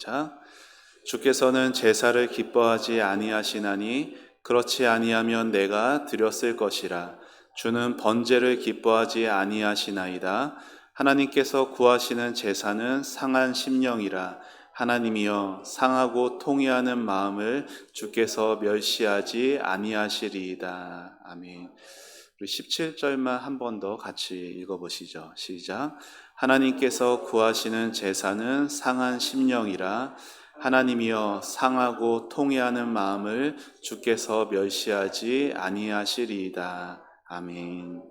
자, 주께서는 제사를 기뻐하지 아니하시나니 그렇지 아니하면 내가 드렸을 것이라. 주는 번제를 기뻐하지 아니하시나이다. 하나님께서 구하시는 제사는 상한 심령이라. 하나님이여 상하고 통회하는 마음을 주께서 멸시하지 아니하시리이다. 아멘. 우리 17절만 한 번 더 같이 읽어보시죠. 시작. 하나님께서 구하시는 제사는 상한 심령이라. 하나님이여 상하고 통회하는 마음을 주께서 멸시하지 아니하시리이다. 아멘.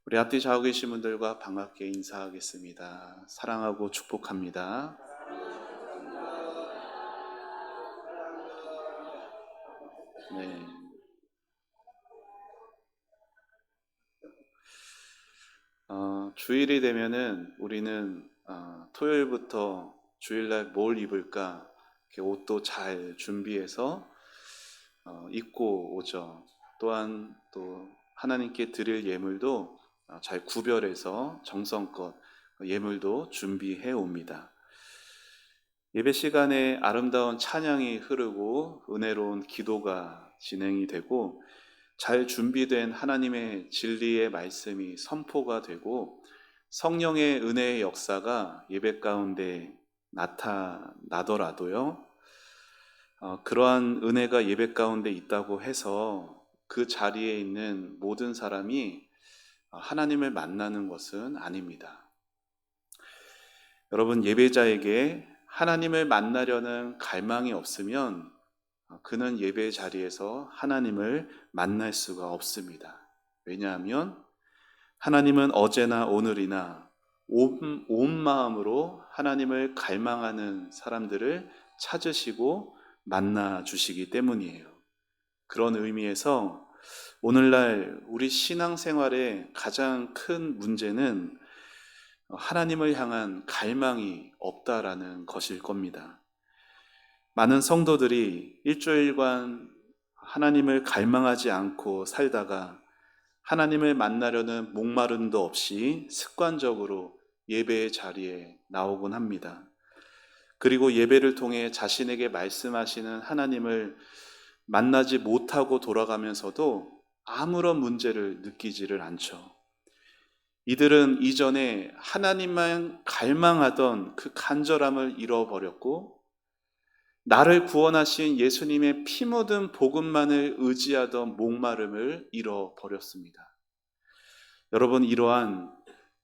우리 앞뒤 좌우 계신 분들과 반갑게 인사하겠습니다. 사랑하고 축복합니다. 네. 주일이 되면은 우리는 토요일부터 주일날 뭘 입을까 이렇게 옷도 잘 준비해서 입고 오죠. 또한 또 하나님께 드릴 예물도 잘 구별해서 정성껏 예물도 준비해 옵니다. 예배 시간에 아름다운 찬양이 흐르고 은혜로운 기도가 진행이 되고 잘 준비된 하나님의 진리의 말씀이 선포가 되고 성령의 은혜의 역사가 예배 가운데 나타나더라도요. 그러한 은혜가 예배 가운데 있다고 해서 그 자리에 있는 모든 사람이 하나님을 만나는 것은 아닙니다. 여러분, 예배자에게 하나님을 만나려는 갈망이 없으면 그는 예배 자리에서 하나님을 만날 수가 없습니다. 왜냐하면 하나님은 어제나 오늘이나 온 마음으로 하나님을 갈망하는 사람들을 찾으시고 만나 주시기 때문이에요. 그런 의미에서 오늘날 우리 신앙생활의 가장 큰 문제는 하나님을 향한 갈망이 없다라는 것일 겁니다. 많은 성도들이 일주일간 하나님을 갈망하지 않고 살다가 하나님을 만나려는 목마름도 없이 습관적으로 예배의 자리에 나오곤 합니다. 그리고 예배를 통해 자신에게 말씀하시는 하나님을 만나지 못하고 돌아가면서도 아무런 문제를 느끼지를 않죠. 이들은 이전에 하나님만 갈망하던 그 간절함을 잃어버렸고 나를 구원하신 예수님의 피 묻은 복음만을 의지하던 목마름을 잃어버렸습니다. 여러분, 이러한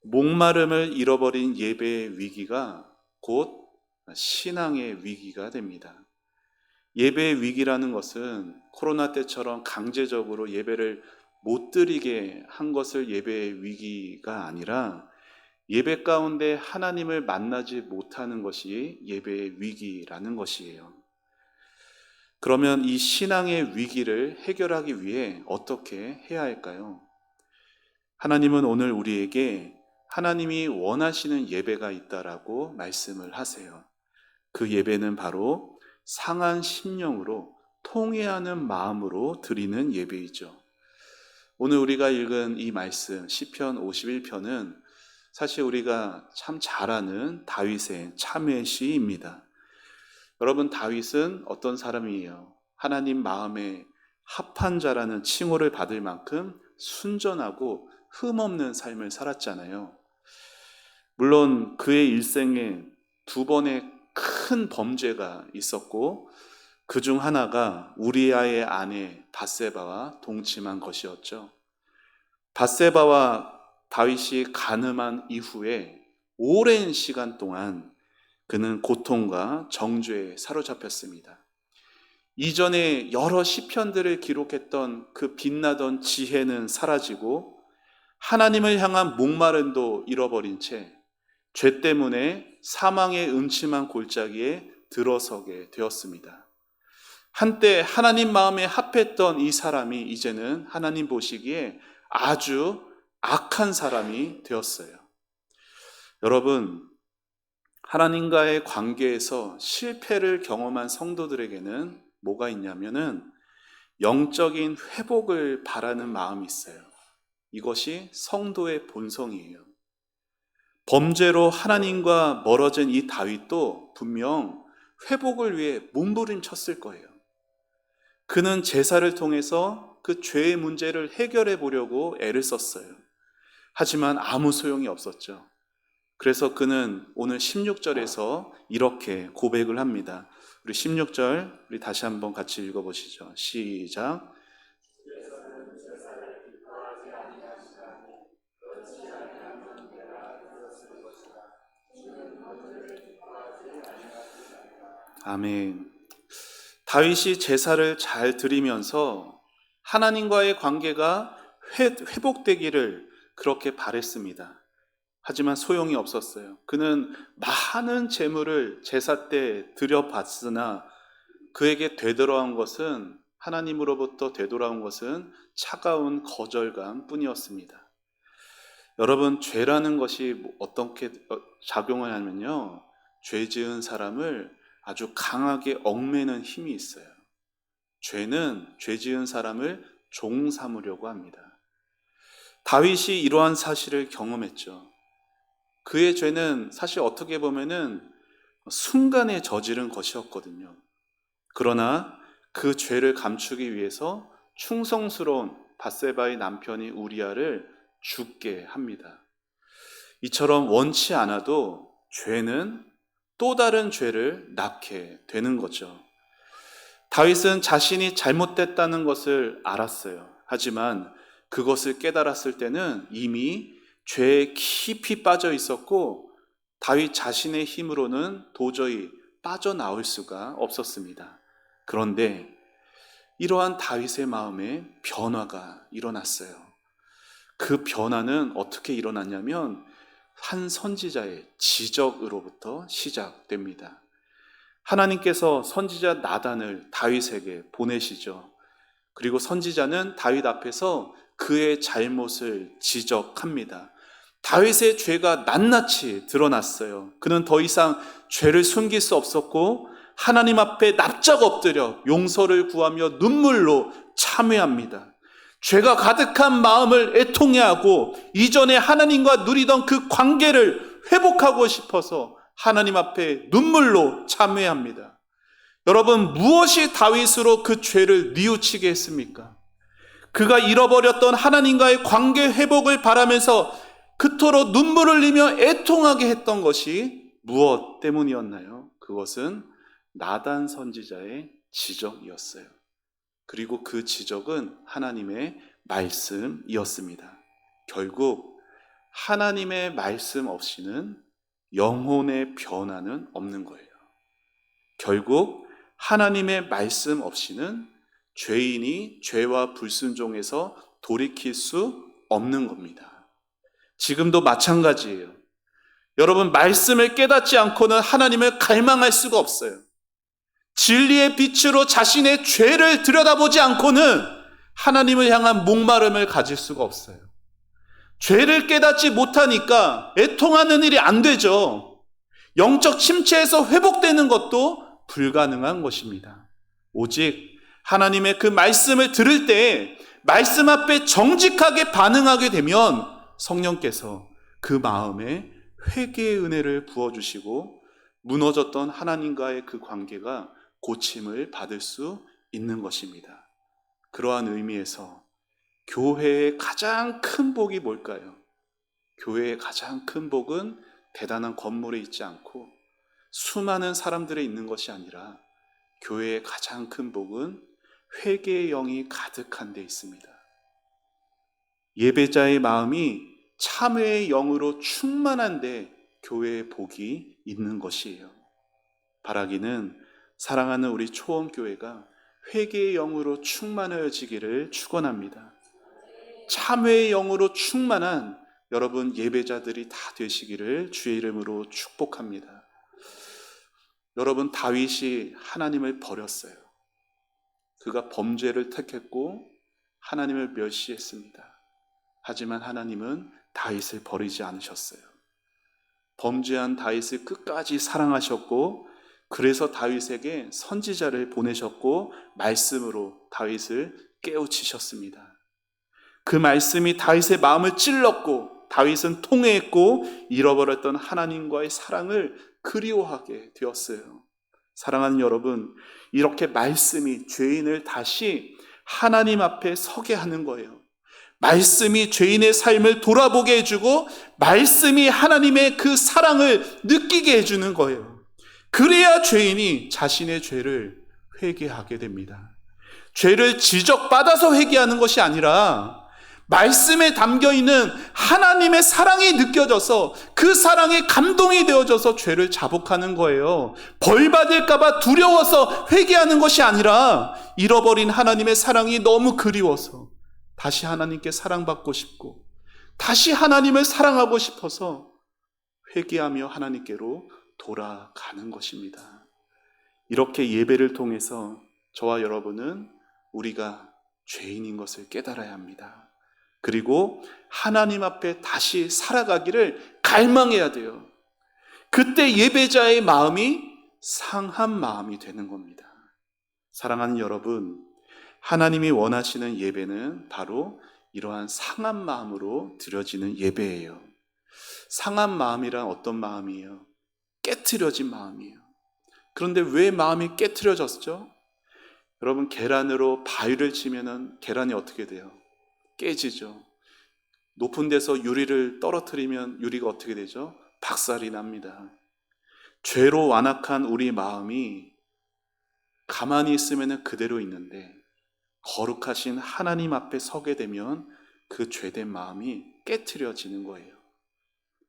목마름을 잃어버린 예배의 위기가 곧 신앙의 위기가 됩니다. 예배의 위기라는 것은 코로나 때처럼 강제적으로 예배를 못 드리게 한 것을 예배의 위기가 아니라 예배 가운데 하나님을 만나지 못하는 것이 예배의 위기라는 것이에요. 그러면 이 신앙의 위기를 해결하기 위해 어떻게 해야 할까요? 하나님은 오늘 우리에게 하나님이 원하시는 예배가 있다라고 말씀을 하세요. 그 예배는 바로 상한 심령으로 통회하는 마음으로 드리는 예배이죠. 오늘 우리가 읽은 이 말씀 시편 51편은 사실 우리가 참 잘 아는 다윗의 참회 시입니다. 여러분, 다윗은 어떤 사람이에요? 하나님 마음에 합한 자라는 칭호를 받을 만큼 순전하고 흠없는 삶을 살았잖아요. 물론 그의 일생에 두 번의 큰 범죄가 있었고 그 중 하나가 우리아의 아내 밧세바와 동침한 것이었죠. 밧세바와 다윗이 간음한 이후에 오랜 시간 동안 그는 고통과 정죄에 사로잡혔습니다. 이전에 여러 시편들을 기록했던 그 빛나던 지혜는 사라지고 하나님을 향한 목마름도 잃어버린 채 죄 때문에 사망의 음침한 골짜기에 들어서게 되었습니다. 한때 하나님 마음에 합했던 이 사람이 이제는 하나님 보시기에 아주 악한 사람이 되었어요. 여러분, 하나님과의 관계에서 실패를 경험한 성도들에게는 뭐가 있냐면은 영적인 회복을 바라는 마음이 있어요. 이것이 성도의 본성이에요. 범죄로 하나님과 멀어진 이 다윗도 분명 회복을 위해 몸부림쳤을 거예요. 그는 제사를 통해서 그 죄의 문제를 해결해 보려고 애를 썼어요. 하지만 아무 소용이 없었죠. 그래서 그는 오늘 16절에서 이렇게 고백을 합니다. 우리 16절 우리 다시 한번 같이 읽어보시죠. 시작. 아멘. 다윗이 제사를 잘 드리면서 하나님과의 관계가 회복되기를 그렇게 바랬습니다. 하지만 소용이 없었어요. 그는 많은 제물을 제사 때 드려봤으나 그에게 되돌아온 것은, 하나님으로부터 되돌아온 것은 차가운 거절감 뿐이었습니다. 여러분, 죄라는 것이 어떻게 작용을 하면요, 죄 지은 사람을 아주 강하게 얽매는 힘이 있어요. 죄는 죄 지은 사람을 종 삼으려고 합니다. 다윗이 이러한 사실을 경험했죠. 그의 죄는 사실 어떻게 보면은 순간에 저지른 것이었거든요. 그러나 그 죄를 감추기 위해서 충성스러운 밧세바의 남편이 우리아를 죽게 합니다. 이처럼 원치 않아도 죄는 또 다른 죄를 낳게 되는 거죠. 다윗은 자신이 잘못됐다는 것을 알았어요. 하지만 그것을 깨달았을 때는 이미 죄에 깊이 빠져 있었고 다윗 자신의 힘으로는 도저히 빠져나올 수가 없었습니다. 그런데 이러한 다윗의 마음에 변화가 일어났어요. 그 변화는 어떻게 일어났냐면 한 선지자의 지적으로부터 시작됩니다. 하나님께서 선지자 나단을 다윗에게 보내시죠. 그리고 선지자는 다윗 앞에서 그의 잘못을 지적합니다. 다윗의 죄가 낱낱이 드러났어요. 그는 더 이상 죄를 숨길 수 없었고 하나님 앞에 납작 엎드려 용서를 구하며 눈물로 참회합니다. 죄가 가득한 마음을 애통해하고 이전에 하나님과 누리던 그 관계를 회복하고 싶어서 하나님 앞에 눈물로 참회합니다. 여러분, 무엇이 다윗으로 그 죄를 뉘우치게 했습니까? 그가 잃어버렸던 하나님과의 관계 회복을 바라면서 그토록 눈물을 흘리며 애통하게 했던 것이 무엇 때문이었나요? 그것은 나단 선지자의 지적이었어요. 그리고 그 지적은 하나님의 말씀이었습니다. 결국 하나님의 말씀 없이는 영혼의 변화는 없는 거예요. 결국 하나님의 말씀 없이는 죄인이 죄와 불순종에서 돌이킬 수 없는 겁니다. 지금도 마찬가지예요. 여러분, 말씀을 깨닫지 않고는 하나님을 갈망할 수가 없어요. 진리의 빛으로 자신의 죄를 들여다보지 않고는 하나님을 향한 목마름을 가질 수가 없어요. 죄를 깨닫지 못하니까 애통하는 일이 안 되죠. 영적 침체에서 회복되는 것도 불가능한 것입니다. 오직 하나님의 그 말씀을 들을 때 말씀 앞에 정직하게 반응하게 되면 성령께서 그 마음에 회개의 은혜를 부어주시고 무너졌던 하나님과의 그 관계가 고침을 받을 수 있는 것입니다. 그러한 의미에서 교회의 가장 큰 복이 뭘까요? 교회의 가장 큰 복은 대단한 건물에 있지 않고 수많은 사람들에 있는 것이 아니라 교회의 가장 큰 복은 회개의 영이 가득한 데 있습니다. 예배자의 마음이 참회의 영으로 충만한 데 교회의 복이 있는 것이에요. 바라기는 사랑하는 우리 초원교회가 회개의 영으로 충만해지기를 축원합니다. 참회의 영으로 충만한 여러분 예배자들이 다 되시기를 주의 이름으로 축복합니다. 여러분, 다윗이 하나님을 버렸어요. 그가 범죄를 택했고 하나님을 멸시했습니다. 하지만 하나님은 다윗을 버리지 않으셨어요. 범죄한 다윗을 끝까지 사랑하셨고 그래서 다윗에게 선지자를 보내셨고 말씀으로 다윗을 깨우치셨습니다. 그 말씀이 다윗의 마음을 찔렀고 다윗은 통회했고 잃어버렸던 하나님과의 사랑을 그리워하게 되었어요. 사랑하는 여러분, 이렇게 말씀이 죄인을 다시 하나님 앞에 서게 하는 거예요. 말씀이 죄인의 삶을 돌아보게 해주고 말씀이 하나님의 그 사랑을 느끼게 해주는 거예요. 그래야 죄인이 자신의 죄를 회개하게 됩니다. 죄를 지적받아서 회개하는 것이 아니라 말씀에 담겨있는 하나님의 사랑이 느껴져서 그 사랑에 감동이 되어져서 죄를 자복하는 거예요. 벌 받을까 봐 두려워서 회개하는 것이 아니라 잃어버린 하나님의 사랑이 너무 그리워서 다시 하나님께 사랑받고 싶고 다시 하나님을 사랑하고 싶어서 회개하며 하나님께로 돌아가는 것입니다. 이렇게 예배를 통해서 저와 여러분은 우리가 죄인인 것을 깨달아야 합니다. 그리고 하나님 앞에 다시 살아가기를 갈망해야 돼요. 그때 예배자의 마음이 상한 마음이 되는 겁니다. 사랑하는 여러분, 하나님이 원하시는 예배는 바로 이러한 상한 마음으로 드려지는 예배예요. 상한 마음이란 어떤 마음이에요? 깨트려진 마음이에요. 그런데 왜 마음이 깨트려졌죠? 여러분, 계란으로 바위를 치면은 계란이 어떻게 돼요? 깨지죠. 높은 데서 유리를 떨어뜨리면 유리가 어떻게 되죠? 박살이 납니다. 죄로 완악한 우리 마음이 가만히 있으면 그대로 있는데 거룩하신 하나님 앞에 서게 되면 그 죄된 마음이 깨트려지는 거예요.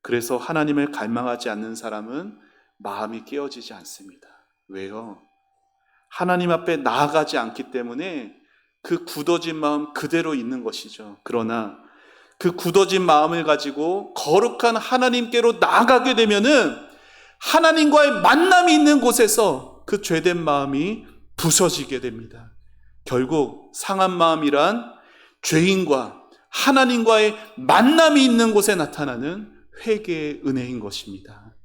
그래서 하나님을 갈망하지 않는 사람은 마음이 깨어지지 않습니다. 왜요? 하나님 앞에 나아가지 않기 때문에 그 굳어진 마음 그대로 있는 것이죠. 그러나 그 굳어진 마음을 가지고 거룩한 하나님께로 나아가게 되면은 하나님과의 만남이 있는 곳에서 그 죄된 마음이 부서지게 됩니다. 결국 상한 마음이란 죄인과 하나님과의 만남이 있는 곳에 나타나는 회개의 은혜인 것입니다.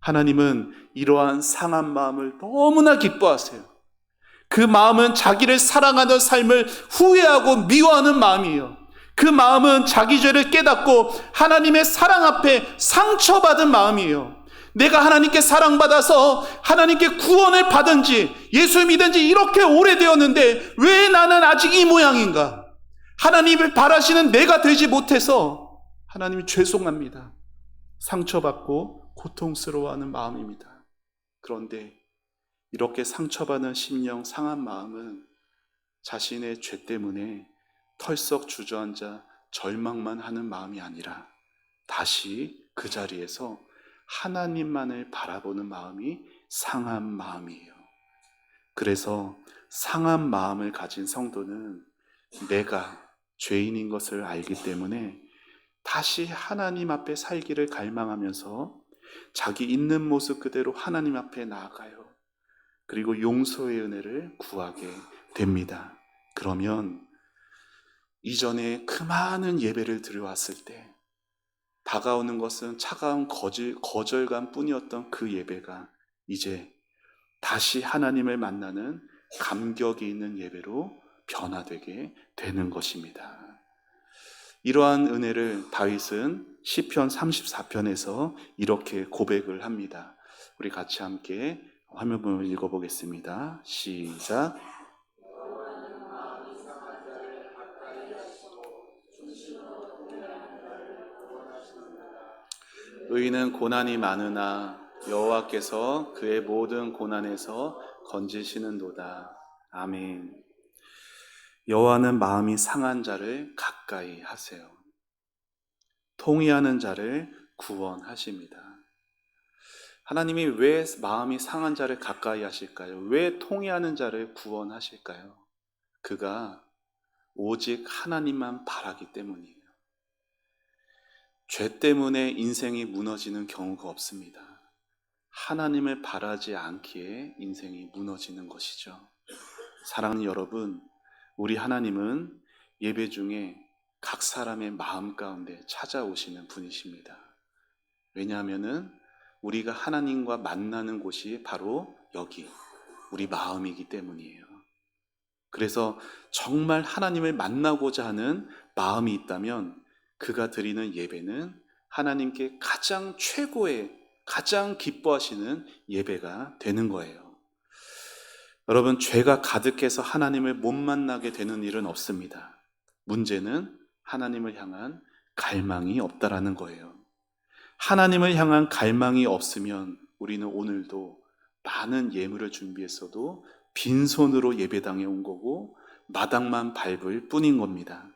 하나님은 이러한 상한 마음을 너무나 기뻐하세요. 그 마음은 자기를 사랑하는 삶을 후회하고 미워하는 마음이에요. 그 마음은 자기 죄를 깨닫고 하나님의 사랑 앞에 상처받은 마음이에요. 내가 하나님께 사랑받아서 하나님께 구원을 받은 지, 예수 믿은 지 이렇게 오래되었는데 왜 나는 아직 이 모양인가? 하나님을 바라시는 내가 되지 못해서 하나님이 죄송합니다. 상처받고 고통스러워하는 마음입니다. 그런데 이렇게 상처받은 심령, 상한 마음은 자신의 죄 때문에 털썩 주저앉아 절망만 하는 마음이 아니라 다시 그 자리에서 하나님만을 바라보는 마음이 상한 마음이에요. 그래서 상한 마음을 가진 성도는 내가 죄인인 것을 알기 때문에 다시 하나님 앞에 살기를 갈망하면서 자기 있는 모습 그대로 하나님 앞에 나아가요. 그리고 용서의 은혜를 구하게 됩니다. 그러면 이전에 그 많은 예배를 드려왔을 때 다가오는 것은 차가운 거절감 뿐이었던 그 예배가 이제 다시 하나님을 만나는 감격이 있는 예배로 변화되게 되는 것입니다. 이러한 은혜를 다윗은 시편 34편에서 이렇게 고백을 합니다. 우리 같이 함께 화면을 읽어보겠습니다. 시작. 의인은 고난이 많으나 여호와께서 그의 모든 고난에서 건지시는도다. 아멘. 여호와는 마음이 상한 자를 가까이 하세요. 통회하는 자를 구원하십니다. 하나님이 왜 마음이 상한 자를 가까이 하실까요? 왜 통회하는 자를 구원하실까요? 그가 오직 하나님만 바라기 때문이에요. 죄 때문에 인생이 무너지는 경우가 없습니다. 하나님을 바라지 않기에 인생이 무너지는 것이죠. 사랑하는 여러분, 우리 하나님은 예배 중에 각 사람의 마음 가운데 찾아오시는 분이십니다. 왜냐하면은 우리가 하나님과 만나는 곳이 바로 여기, 우리 마음이기 때문이에요. 그래서 정말 하나님을 만나고자 하는 마음이 있다면 그가 드리는 예배는 하나님께 가장 최고의, 가장 기뻐하시는 예배가 되는 거예요. 여러분, 죄가 가득해서 하나님을 못 만나게 되는 일은 없습니다. 문제는 하나님을 향한 갈망이 없다라는 거예요. 하나님을 향한 갈망이 없으면 우리는 오늘도 많은 예물을 준비했어도 빈손으로 예배당에 온 거고 마당만 밟을 뿐인 겁니다.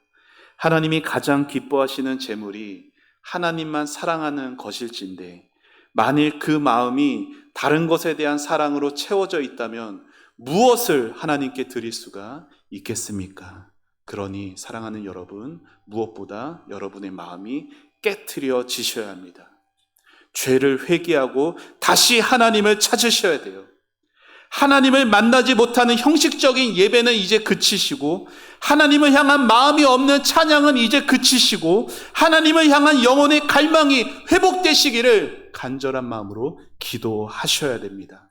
하나님이 가장 기뻐하시는 제물이 하나님만 사랑하는 것일진데, 만일 그 마음이 다른 것에 대한 사랑으로 채워져 있다면 무엇을 하나님께 드릴 수가 있겠습니까? 그러니 사랑하는 여러분, 무엇보다 여러분의 마음이 깨트려지셔야 합니다. 죄를 회개하고 다시 하나님을 찾으셔야 돼요. 하나님을 만나지 못하는 형식적인 예배는 이제 그치시고, 하나님을 향한 마음이 없는 찬양은 이제 그치시고, 하나님을 향한 영혼의 갈망이 회복되시기를 간절한 마음으로 기도하셔야 됩니다.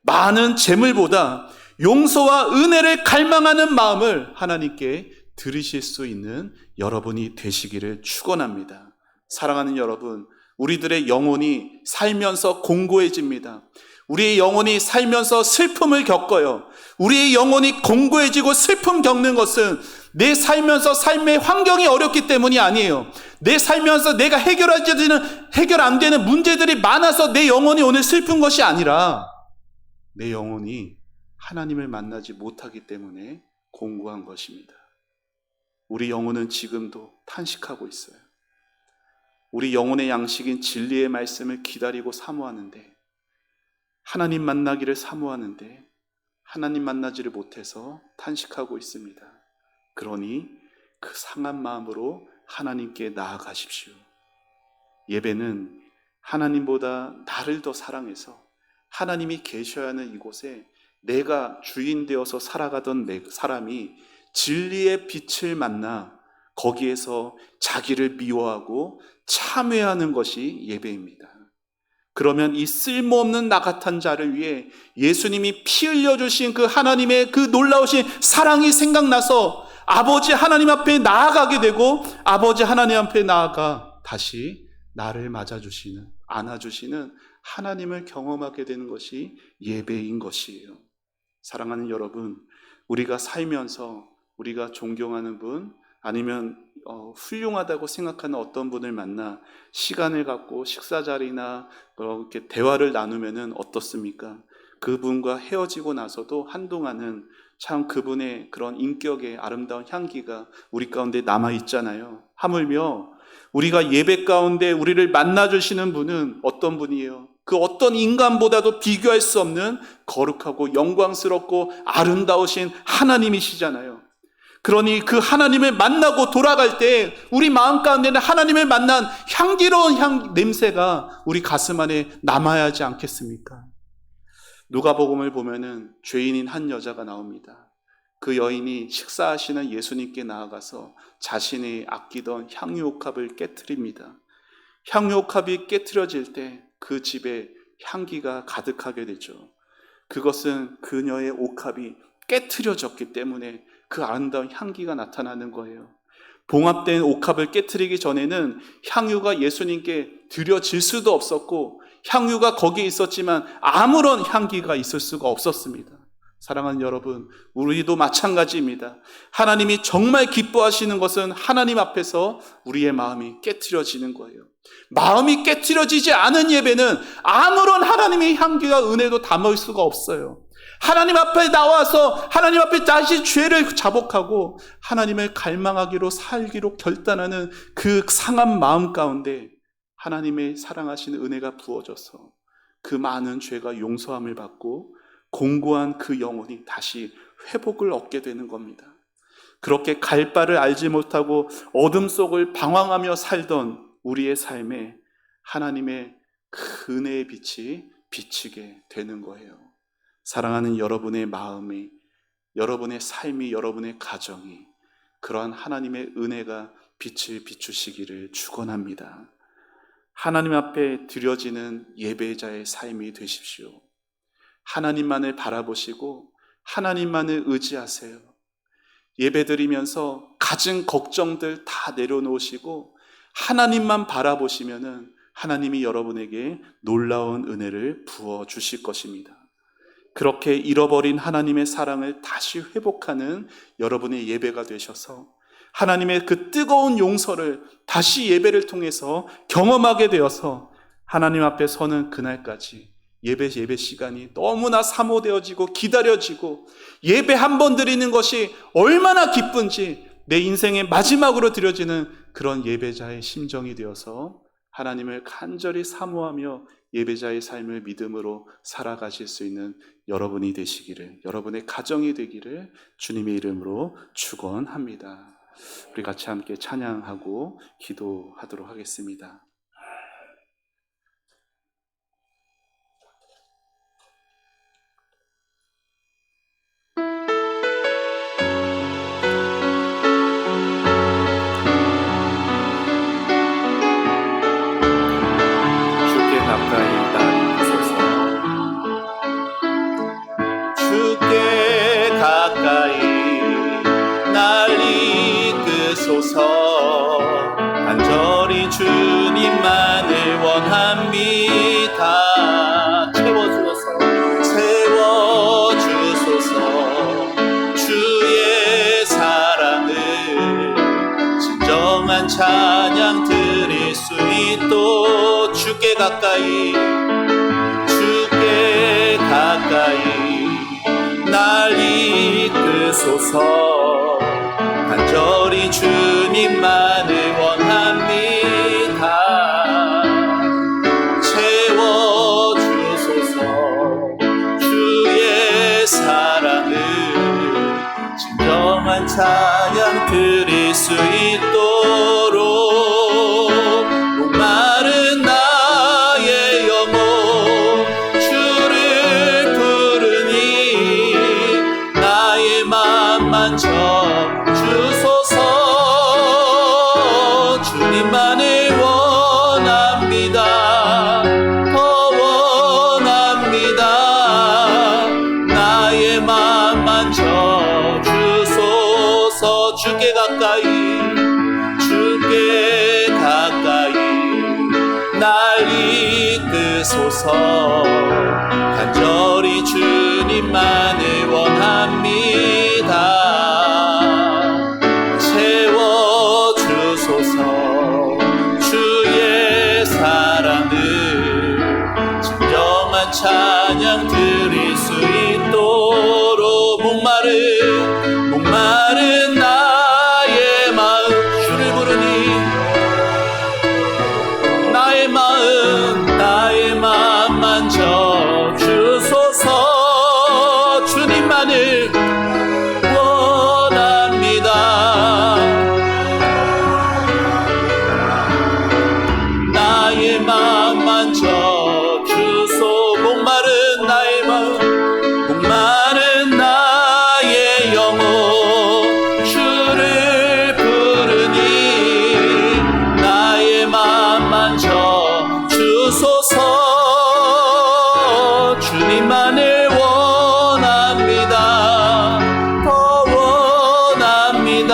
많은 재물보다 용서와 은혜를 갈망하는 마음을 하나님께 드리실 수 있는 여러분이 되시기를 축원합니다. 사랑하는 여러분, 우리들의 영혼이 살면서 공고해집니다. 우리의 영혼이 살면서 슬픔을 겪어요. 우리의 영혼이 공고해지고 슬픔 겪는 것은 내 살면서 삶의 환경이 어렵기 때문이 아니에요. 내 살면서 내가 해결 안 되는 문제들이 많아서 내 영혼이 오늘 슬픈 것이 아니라 내 영혼이 하나님을 만나지 못하기 때문에 공고한 것입니다. 우리 영혼은 지금도 탄식하고 있어요. 우리 영혼의 양식인 진리의 말씀을 기다리고 사모하는데, 하나님 만나기를 사모하는데 하나님 만나지를 못해서 탄식하고 있습니다. 그러니 그 상한 마음으로 하나님께 나아가십시오. 예배는 하나님보다 나를 더 사랑해서 하나님이 계셔야 하는 이곳에 내가 주인 되어서 살아가던 내 사람이 진리의 빛을 만나 거기에서 자기를 미워하고 참회하는 것이 예배입니다. 그러면 이 쓸모없는 나 같은 자를 위해 예수님이 피 흘려주신 그 하나님의 그 놀라우신 사랑이 생각나서 아버지 하나님 앞에 나아가게 되고, 아버지 하나님 앞에 나아가 다시 나를 맞아주시는, 안아주시는 하나님을 경험하게 되는 것이 예배인 것이에요. 사랑하는 여러분, 우리가 살면서 우리가 존경하는 분, 아니면 훌륭하다고 생각하는 어떤 분을 만나 시간을 갖고 식사 자리나 이렇게 대화를 나누면은 어떻습니까? 그분과 헤어지고 나서도 한동안은 참 그분의 그런 인격의 아름다운 향기가 우리 가운데 남아 있잖아요. 하물며 우리가 예배 가운데 우리를 만나주시는 분은 어떤 분이에요? 그 어떤 인간보다도 비교할 수 없는 거룩하고 영광스럽고 아름다우신 하나님이시잖아요. 그러니 그 하나님을 만나고 돌아갈 때 우리 마음 가운데는 하나님을 만난 향기로운 냄새가 우리 가슴 안에 남아야 하지 않겠습니까? 누가복음을 보면은 죄인인 한 여자가 나옵니다. 그 여인이 식사하시는 예수님께 나아가서 자신이 아끼던 향유옥합을 깨트립니다. 향유옥합이 깨트려질 때 그 집에 향기가 가득하게 되죠. 그것은 그녀의 옥합이 깨트려졌기 때문에 그 아름다운 향기가 나타나는 거예요. 봉합된 옥합을 깨트리기 전에는 향유가 예수님께 드려질 수도 없었고, 향유가 거기에 있었지만 아무런 향기가 있을 수가 없었습니다. 사랑하는 여러분, 우리도 마찬가지입니다. 하나님이 정말 기뻐하시는 것은 하나님 앞에서 우리의 마음이 깨트려지는 거예요. 마음이 깨트려지지 않은 예배는 아무런 하나님의 향기가 은혜도 담을 수가 없어요. 하나님 앞에 나와서 하나님 앞에 다시 죄를 자복하고 하나님을 갈망하기로 살기로 결단하는 그 상한 마음 가운데 하나님의 사랑하시는 은혜가 부어져서 그 많은 죄가 용서함을 받고 공고한 그 영혼이 다시 회복을 얻게 되는 겁니다. 그렇게 갈 바를 알지 못하고 어둠 속을 방황하며 살던 우리의 삶에 하나님의 그 은혜의 빛이 비치게 되는 거예요. 사랑하는 여러분의 마음이, 여러분의 삶이, 여러분의 가정이 그러한 하나님의 은혜가 빛을 비추시기를 축원합니다. 하나님 앞에 드려지는 예배자의 삶이 되십시오. 하나님만을 바라보시고 하나님만을 의지하세요. 예배드리면서 가진 걱정들 다 내려놓으시고 하나님만 바라보시면은 하나님이 여러분에게 놀라운 은혜를 부어 주실 것입니다. 그렇게 잃어버린 하나님의 사랑을 다시 회복하는 여러분의 예배가 되셔서 하나님의 그 뜨거운 용서를 다시 예배를 통해서 경험하게 되어서 하나님 앞에 서는 그날까지 예배 시간이 너무나 사모되어지고 기다려지고 예배 한 번 드리는 것이 얼마나 기쁜지 내 인생의 마지막으로 드려지는 그런 예배자의 심정이 되어서 하나님을 간절히 사모하며 예배자의 삶을 믿음으로 살아가실 수 있는 여러분이 되시기를, 여러분의 가정이 되기를 주님의 이름으로 축원합니다. 우리 같이 함께 찬양하고 기도하도록 하겠습니다. 주께 가까이 날 이끄소서. 주께 가까이 날 이끄소서. 간절히 주님만을 원합니다. 채워주소서. 주의 사랑을 진정한 찬양 드릴 수 있도록 주께 가까이 날 이끄소서. 간절히 주님만을 원합니다. 채워주소서. 주의 사랑을 진정한 찬양 드릴 수 있도록 목마른 나의 영혼 주를 부르니 나의 맘 만져주소서. 주님만을 원합니다. 더 원합니다. 나의 맘 만져주소서. 주께 가까이 날 이끄소서. 간절히 주님만을 원합니다. 채워주소서. 주의 사랑을 진정한 찬양 드릴 수 있도록 목마른 나의 마음 주를 부르니 나의 마음 만져주소서. 주님만을 원합니다. 나의 마음 만져주소. 목마른 나의 영혼 주를 부르니 나의 마음 만져주소서. 주님만을 원합니다. 더 원합니다.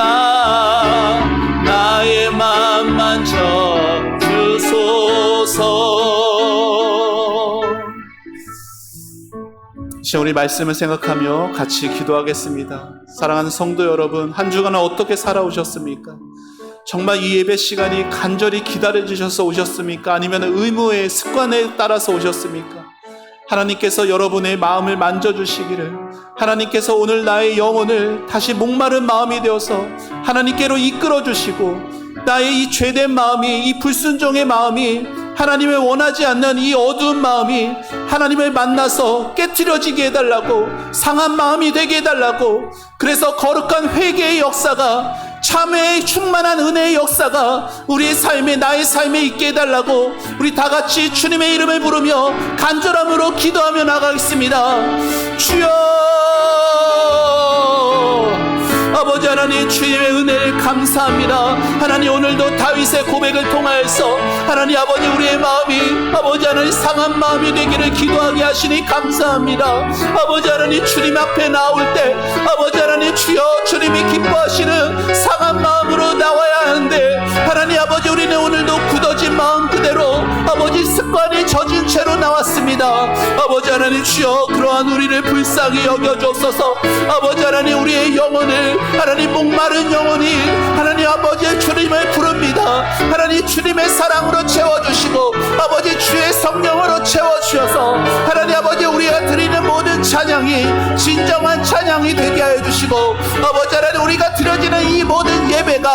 나의 마음 만져주소서. 이제 우리 말씀을 생각하며 같이 기도하겠습니다. 사랑하는 성도 여러분, 한 주간은 어떻게 살아오셨습니까? 정말 이 예배 시간이 간절히 기다려주셔서 오셨습니까? 아니면 의무의 습관에 따라서 오셨습니까? 하나님께서 여러분의 마음을 만져주시기를, 하나님께서 오늘 나의 영혼을 다시 목마른 마음이 되어서 하나님께로 이끌어주시고, 나의 이 죄된 마음이, 이 불순종의 마음이, 하나님을 원하지 않는 이 어두운 마음이 하나님을 만나서 깨트려지게 해달라고, 상한 마음이 되게 해달라고, 그래서 거룩한 회개의 역사가, 참회의 충만한 은혜의 역사가 우리의 삶에, 나의 삶에 있게 해달라고 우리 다같이 주님의 이름을 부르며 간절함으로 기도하며 나가겠습니다. 주여, 아버지 하나님, 주님의 은혜를 감사합니다. 하나님, 오늘도 다윗의 고백을 통하여서 하나님 아버지, 우리의 마음이 아버지 하나님 상한 마음이 되기를 기도하게 하시니 감사합니다. 아버지 하나님, 주님 앞에 나올 때 아버지 하나님, 주여, 주님이 기뻐하시는 상한 마음으로 나와야 하는데, 하나님 아버지, 우리는 오늘도 굳어진 마음 그대로 아버지 습관이 젖은 채로 나왔습니다. 아버지 하나님 주여 그러한 우리를 불쌍히 여겨주옵소서. 아버지 하나님 우리의 영혼을 하나님 목마른 영혼이 하나님 아버지의 주님을 부릅니다. 하나님 주님의 사랑으로 채워주시고 아버지 주의 성령으로 채워주셔서 하나님 아버지 우리가 드리는 모든 찬양이 진정한 찬양이 되게 하여 주시고 아버지 하나님 우리가 드려지는 이 모든 예배가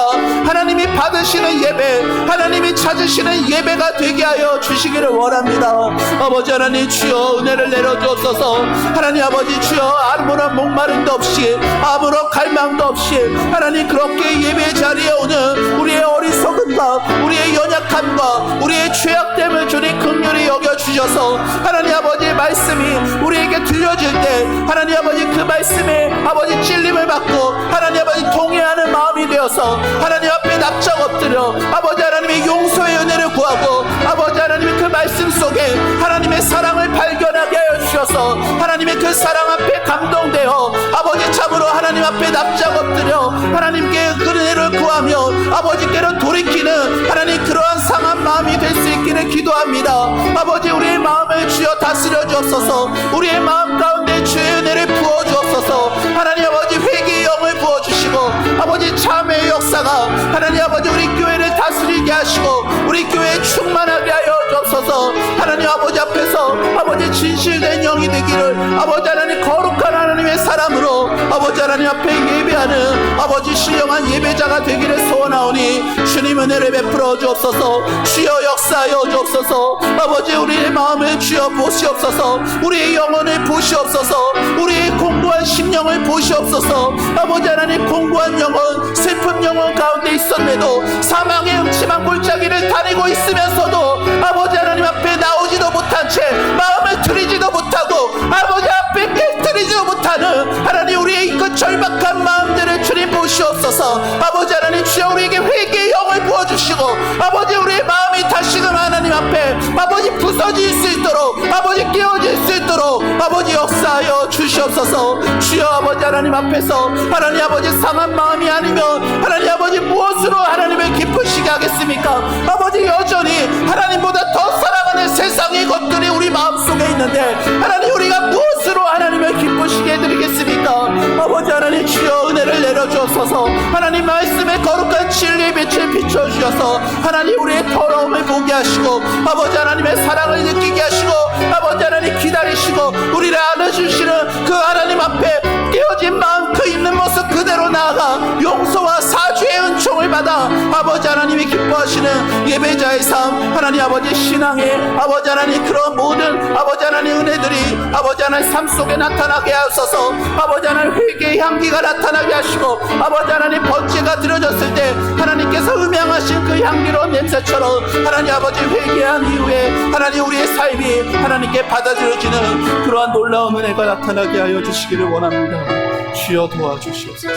하나님이 받으시는 예배, 하나님이 찾으시는 예배가 되게 하여 주시기를 원합니다. 아버지 하나님 주여 은혜를 내려주옵소서. 하나님 아버지 주여 아무런 목마름도 없이 아무런 갈망도 없이 하나님 그렇게 예배 자리에 오는 우리의 어리석음과 우리의 연약함과 우리의 죄악됨을 주님 긍휼히 여겨주셔서 하나님 아버지 말씀이 우리에게 들려질 때 하나님 아버지 그 말씀에 아버지 찔림을 받고 하나님 아버지 동의하는 마음이 되어서 하나님 앞에 납작 엎드려 아버지 하나님의 용서의 은혜를 구하고 아버지 하나님의 그 말씀 속에 하나님의 사랑을 발견하게 하여 주셔서 하나님의 그 사랑 앞에 감동되어 아버지 참으로 하나님 앞에 납작 엎드려 하나님께 그 은혜를 구하며 아버지께로 돌이키는 하나님 그러한 상한 마음이 될 수 있기를 기도합니다. 아버지 우리의 마음을 주여 다스려 주옵소서. 우리의 마음 가운데 주의 은혜를 부어 주옵소서. 하나님 아버지 회개의 영을 부어 주시고 아버지 참회의 역사가 하나님 아버지 우리 교회를 다스리게 하시고 우리 교회에 충만하게 하여 주옵소서. 하나님 아버지 앞에서 아버지 진실된 영이 되기를 아버지 하나님 거룩한 하나님의 사람으로 아버지 하나님 앞에 예배하는 아버지 신령한 예배자가 되기를 소원하오니 주님 은혜를 베풀어 주옵소서. 주여 역사하여 주옵소서. 아버지 우리의 마음을 주여 보시옵소서. 우리의 영혼을 보시옵소서. 우리의 공고한 심령을 보시옵소서. 아버지 하나님 공고한 영혼 슬픈 영혼 가운데 있었는데도 사망의 음침한 골짜기를 다니고 있으면서도 아버지 하나님 앞에 나오지도 못한 채 마음을 들이지도 못하고 아버지 앞에 깨뜨리지도 못하는 하나님 우리의 그 절박한 마음들을 주님 보시옵소서. 아버지 하나님 주여 우리에게 회개의 영을 부어주시고 아버지 우리의 마음이 다시금 하나님 앞에 아버지 부서질 수 있도록 아버지 깨어질 수 있도록 아버지 역사하여 주시옵소서. 주여 아버지 하나님 앞에서 하나님 아버지 상한 마음이 아니면 하나님 아버지 무엇으로 하나님을 기쁘시게 하겠습니까? 아버지 여전히 하나님보다 더 사랑하는 세상의 것들이 우리 마음속에 있는데 하나님 우리가 무엇으로 하나님을 기쁘시게 해드리겠습니까? 아버지 하나님 주여 은혜를 내려주옵소서. 하나님 말씀의 거룩한 진리의 빛을 비춰주셔서 하나님 우리의 더러움을 보게 하시고 아버지 하나님의 사랑을 느끼게 하시고 아버지 하나님 기다리시고 우리를 안아주시는 그 하나님 앞에 깨어진 마음 그 있는 모습 그대로 나아가 용서와 사죄의 은총을 받아 아버지 하나님이 기뻐하시는 예배자의 삶 하나님 아버지 신앙의 아버지 하나님 그런 모든 아버지 하나님 은혜들이 아버지 하나님 삶 속에 나타나게 하옵소서. 아버지 하나님 회개의 향기가 나타나게 하시고 아버지 하나님 번제가 드려졌을 때 하나님께서 음향하신 그 향기로운 냄새처럼 하나님 아버지 회개한 이후에 하나님 우리의 삶이 하나님께 받아들여지는 그러한 놀라운 은혜가 나타나게 하여 주시기를 원합니다. 주여 도와주시옵소서.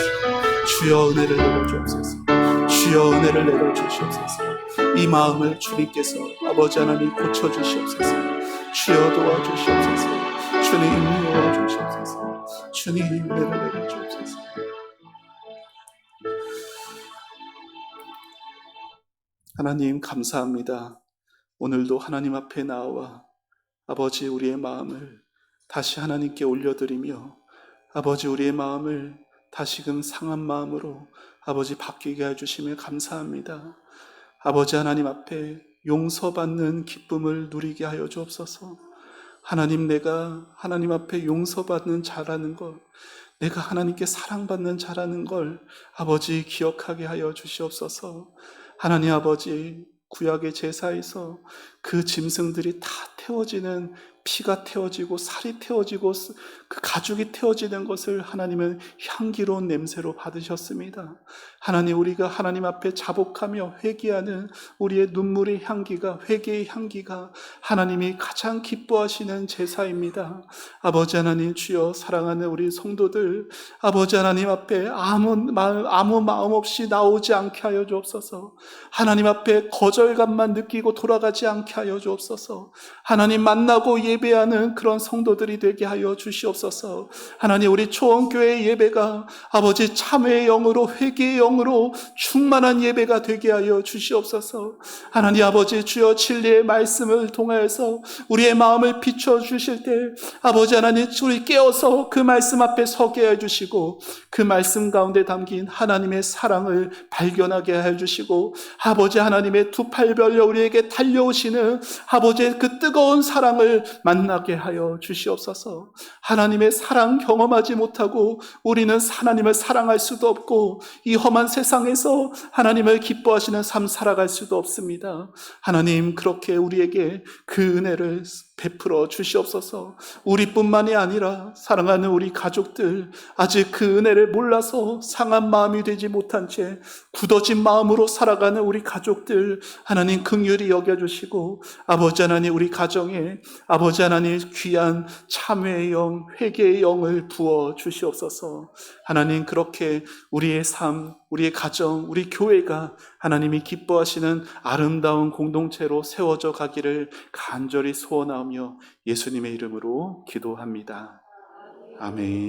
주여 은혜를 내려주옵소서. 주여 은혜를 내려주시옵소서. 이 마음을 주님께서 아버지 하나님 고쳐주시옵소서. 주여 도와주시옵소서. 주님 도와주시옵소서. 주님 은혜를 내려주옵소서. 하나님 감사합니다. 오늘도 하나님 앞에 나와 아버지 우리의 마음을 다시 하나님께 올려드리며 아버지 우리의 마음을 다시금 상한 마음으로 아버지 바뀌게 해주심에 감사합니다. 아버지 하나님 앞에 용서받는 기쁨을 누리게 하여 주옵소서. 하나님 내가 하나님 앞에 용서받는 자라는 것 내가 하나님께 사랑받는 자라는 걸 아버지 기억하게 하여 주시옵소서. 하나님 아버지 구약의 제사에서 그 짐승들이 다 태워지는 피가 태워지고 살이 태워지고 그 가죽이 태워지는 것을 하나님은 향기로운 냄새로 받으셨습니다. 하나님 우리가 하나님 앞에 자복하며 회개하는 우리의 눈물의 향기가 회개의 향기가 하나님이 가장 기뻐하시는 제사입니다. 아버지 하나님 주여 사랑하는 우리 성도들 아버지 하나님 앞에 아무 마음 없이 나오지 않게 하여 주옵소서. 하나님 앞에 거절감만 느끼고 돌아가지 않게 하여 주옵소서. 하나님 만나고 예배하는 그런 성도들이 되게 하여 주시옵소서. 하나님 우리 초원교회 예배가 아버지 참회의 영으로 회개의 영으로 충만한 예배가 되게 하여 주시옵소서. 하나님 아버지 주여 진리의 말씀을 통하여서 우리의 마음을 비춰주실 때 아버지 하나님 우리 깨어서 그 말씀 앞에 서게 해주시고 그 말씀 가운데 담긴 하나님의 사랑을 발견하게 해주시고 아버지 하나님의 두 팔 벌려 우리에게 달려오시는 아버지의 그 뜨거운 사랑을 만나게 하여 주시옵소서. 하나님의 사랑 경험하지 못하고 우리는 하나님을 사랑할 수도 없고 이 험한 세상에서 하나님을 기뻐하시는 삶 살아갈 수도 없습니다. 하나님 그렇게 우리에게 그 은혜를 베풀어 주시옵소서. 우리뿐만이 아니라 사랑하는 우리 가족들 아직 그 은혜를 몰라서 상한 마음이 되지 못한 채 굳어진 마음으로 살아가는 우리 가족들 하나님 긍휼히 여겨주시고 아버지 하나님 우리 가정에 아버지 하나님 귀한 참회의 영 회개의 영을 부어 주시옵소서. 하나님 그렇게 우리의 삶 우리의 가정 우리 교회가 하나님이 기뻐하시는 아름다운 공동체로 세워져 가기를 간절히 소원하며 예수님의 이름으로 기도합니다. 아멘.